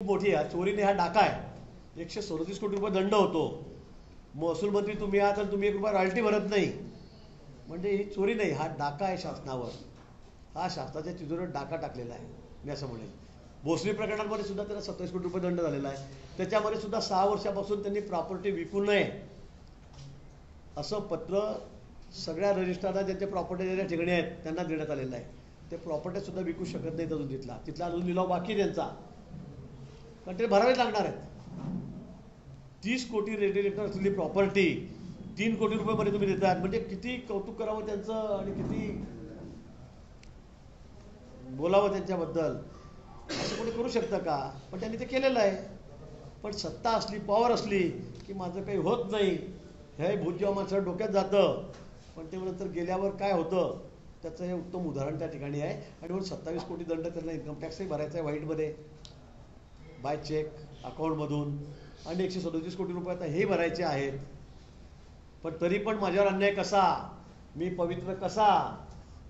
मोठी आहे चोरीने, हा डाका आहे। 137 कोटी रुपये दंड होतो। महसूल मंत्री तुम्ही आहात आणि तुम्ही 1 रुपया रॉयल्टी भरत नाही, म्हणजे ही चोरी नाही, हा डाका आहे शासनावर। हा शासनाच्या तिजोरीवर डाका टाकलेला आहे मी असं म्हणेल। भोसरी प्रकरणामध्ये सुद्धा त्याला 27 कोटी रुपये दंड झालेला आहे। त्याच्यामध्ये सुद्धा 6 वर्षापासून त्यांनी प्रॉपर्टी विकू नये असं पत्र सगळ्या रजिस्ट्रारला ज्यांचे प्रॉपर्टी ज्या ठिकाणी आहेत त्यांना देण्यात आलेलं आहे। ते प्रॉपर्टी सुद्धा विकू शकत नाहीत अजून, तिथला अजून लिलाव बाकी त्यांचा, पण ते भरावेच लागणार आहेत। 30 कोटी रेडिएटर असलेली प्रॉपर्टी 3 कोटी रुपयामध्ये तुम्ही देतात, म्हणजे किती कौतुक करावं त्यांचं आणि किती बोलावं त्यांच्याबद्दल। असं कोणी करू शकतं का? पण त्यांनी ते केलेलं आहे। पण सत्ता असली, पॉवर असली की माझं काही होत नाही हे भूत जेव्हा माणसाला डोक्यात जातं, पण ते नंतर गेल्यावर काय होतं त्याचं हे उत्तम उदाहरण त्या ठिकाणी आहे। आणि म्हणून 27 कोटी दंड त्यांना इन्कम टॅक्सही भरायचा आहे व्हाईटमध्ये बाय चेक अकाउंटमधून, आणि 137 कोटी रुपये आता हे भरायचे आहेत। पण तरी पण माझ्यावर अन्याय कसा, मी पवित्र कसा,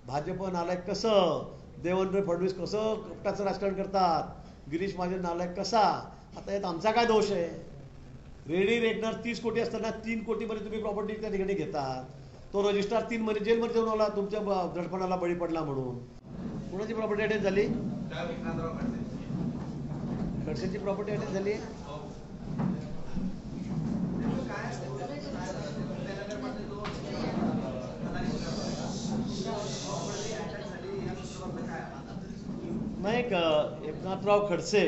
भाजप नालायक कसं, देवेंद्र फडणवीस कसं कपटाचं राजकारण करतात, गिरीश महाजन नालायक कसा, आता यात आमचा काय दोष आहे? रेडी रेकनर 30 कोटी असताना 3 कोटीमध्ये तुम्ही प्रॉपर्टी त्या ठिकाणी घेतात। तो रजिस्ट्रार 3 महिने जेलमध्ये जाऊन आला तुमच्या दडपणाला बळी पडला म्हणून। कुणाची प्रॉपर्टी अटॅच झाली? खडसेची प्रॉपर्टी अटॅच झाली। नाही का, एकनाथराव खडसे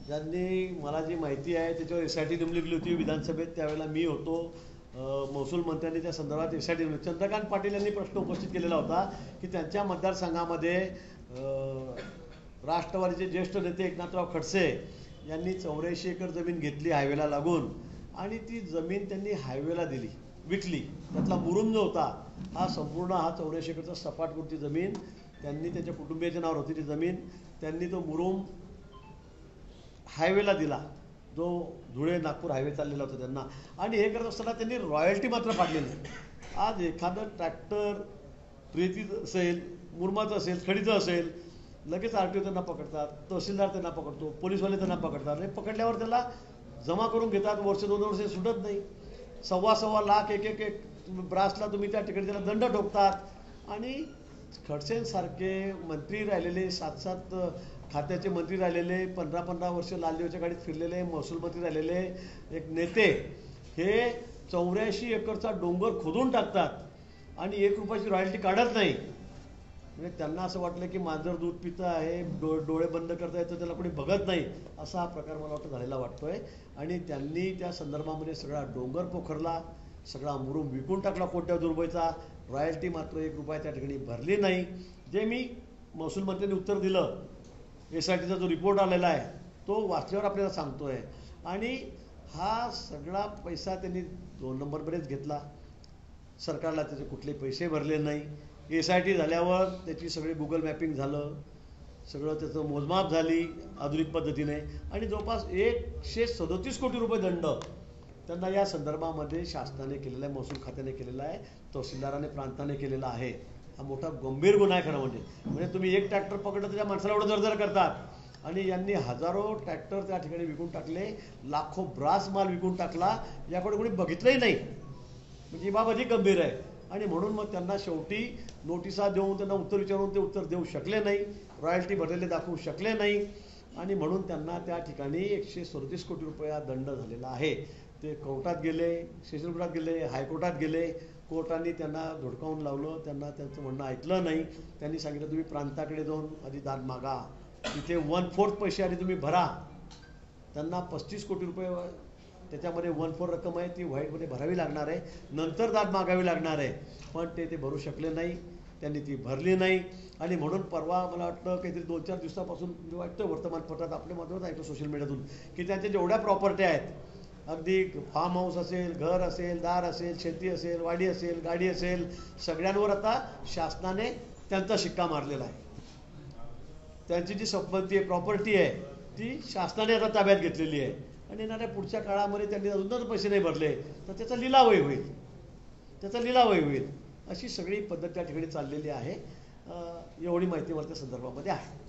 यांनी मला जी माहिती आहे त्याच्यावर एसआयटी नेमली गेली होती विधानसभेत, त्यावेळेला मी होतो। महसूल मंत्र्यांनी त्या संदर्भात एसआयटी नेमली। चंद्रकांत पाटील यांनी प्रश्न उपस्थित केलेला होता की त्यांच्या मतदारसंघामध्ये राष्ट्रवादीचे ज्येष्ठ नेते एकनाथराव खडसे यांनी 84 एकर जमीन घेतली हायवेला लागून, आणि ती जमीन त्यांनी हायवेला दिली, विकली। त्यातला मुरुम जो होता हा संपूर्ण 84 एकरचा सपाटपूरची जमीन त्यांनी त्यांच्या कुटुंबियाच्या नावावर होती ती जमीन, त्यांनी तो मुरुम हायवेला दिला, जो धुळे नागपूर हायवे चाललेला होता त्यांना। आणि हे करत असताना त्यांनी रॉयल्टी मात्र पाडलेली। आज एखादं ट्रॅक्टर प्रीतीचं असेल, मुरमाचं असेल, खडीचं असेल, लगेच आरटीओ त्यांना पकडतात, तहसीलदार त्यांना पकडतो, पोलीसवाले त्यांना पकडतात, आणि पकडल्यावर त्याला जमा करून घेतात, वर्ष 2 वर्ष सुटत नाही। 1.25 लाख एक ब्रासला तुम्ही त्या ठिकाणी त्याला दंड ठोकतात। आणि खडसेंसारखे मंत्री राहिलेले, 7 खात्याचे मंत्री राहिलेले, 15 वर्ष लालदेवच्या गाडीत फिरलेले महसूल मंत्री राहिलेले एक नेते हे 84 एकरचा डोंगर खोदून टाकतात आणि 1 रुपयाची रॉयल्टी काढत नाही। म्हणजे त्यांना असं वाटलं की मांजर दूध पितं आहे, डोळे बंद करता येतं, त्याला कोणी बघत नाही, असा हा प्रकार मला वाटतं झालेला वाटतोय। आणि त्यांनी त्या संदर्भामध्ये सगळा डोंगर पोखरला, सगळा मुरुम विकून टाकला कोट्यवधी रुपयाचा, रॉयल्टी मात्र 1 रुपया त्या ठिकाणी भरली नाही। जे मी महसूल मंत्र्यांनी उत्तर दिलं, एसआयटीचा जो रिपोर्ट आलेला आहे तो वाचल्यावर आपल्याला सांगतोय। आणि हा सगळा पैसा त्यांनी 2 नंबरमध्येच घेतला, सरकारला त्याचे कुठले पैसे भरले नाही। एसआयटी झाल्यावर त्याची सगळी गुगल मॅपिंग झालं, सगळं त्याचं मोजमाप झाली आधुनिक पद्धतीने, आणि जवळपास 137 कोटी रुपये दंड त्यांना या संदर्भामध्ये शासनाने केलेला आहे, महसूल खात्याने केलेला आहे, तहसीलदाराने प्रांताने केलेला आहे। हा मोठा गंभीर गुन्हा आहे खरं म्हणजे तुम्ही एक ट्रॅक्टर पकडलं त्याच्या माणसाला एवढं जर करतात, आणि यांनी हजारो ट्रॅक्टर त्या ठिकाणी विकून टाकले, लाखो ब्रास माल विकून टाकला, याकडे कोणी बघितलंही नाही। म्हणजे ही बाब अधिक गंभीर आहे। आणि म्हणून मग त्यांना शेवटी नोटिसा देऊन त्यांना उत्तर विचारून ते उत्तर देऊ शकले नाही, रॉयल्टी भरलेले दाखवू शकले नाही, आणि म्हणून त्यांना त्या ठिकाणी 137 कोटी रुपया दंड झालेला आहे। ते कोर्टात गेले, सेशन कोर्टात गेले, हायकोर्टात गेले, कोर्टाने त्यांना धुडकावून लावलं, त्यांना त्यांचं म्हणणं ऐकलं नाही। त्यांनी सांगितलं तुम्ही प्रांताकडे जाऊन आधी दाद मागा, तिथे 1/4 पैसे आधी तुम्ही भरा। त्यांना 35 कोटी रुपये त्याच्यामध्ये 1/4 रक्कम आहे ती व्हाईटमध्ये भरावी लागणार आहे, नंतर दाद मागावी लागणार आहे, पण ते भरू शकले नाही, त्यांनी ती भरली नाही। आणि म्हणून परवा मला वाटतं काहीतरी 2-4 दिवसापासून मी वाटतं वर्तमानपत्रात आपल्या माध्यमात ऐकतो सोशल मीडियातून की त्यांच्या जेवढ्या प्रॉपर्टी आहेत, अगदी फार्म हाऊस असेल, घर असेल, दार असेल, शेती असेल, वाडी असेल, गाडी असेल, सगळ्यांवर आता शासनाने त्यांचा शिक्का मारलेला आहे। त्यांची जी संपत्ती आहे, प्रॉपर्टी आहे, ती शासनाने आता ताब्यात घेतलेली आहे, आणि येणाऱ्या पुढच्या काळामध्ये त्यांनी अजून पैसे नाही भरले तर त्याचा लिलावही होईल, अशी सगळी पद्धत त्या ठिकाणी चाललेली आहे। एवढी माहिती मला त्या संदर्भामध्ये आहे।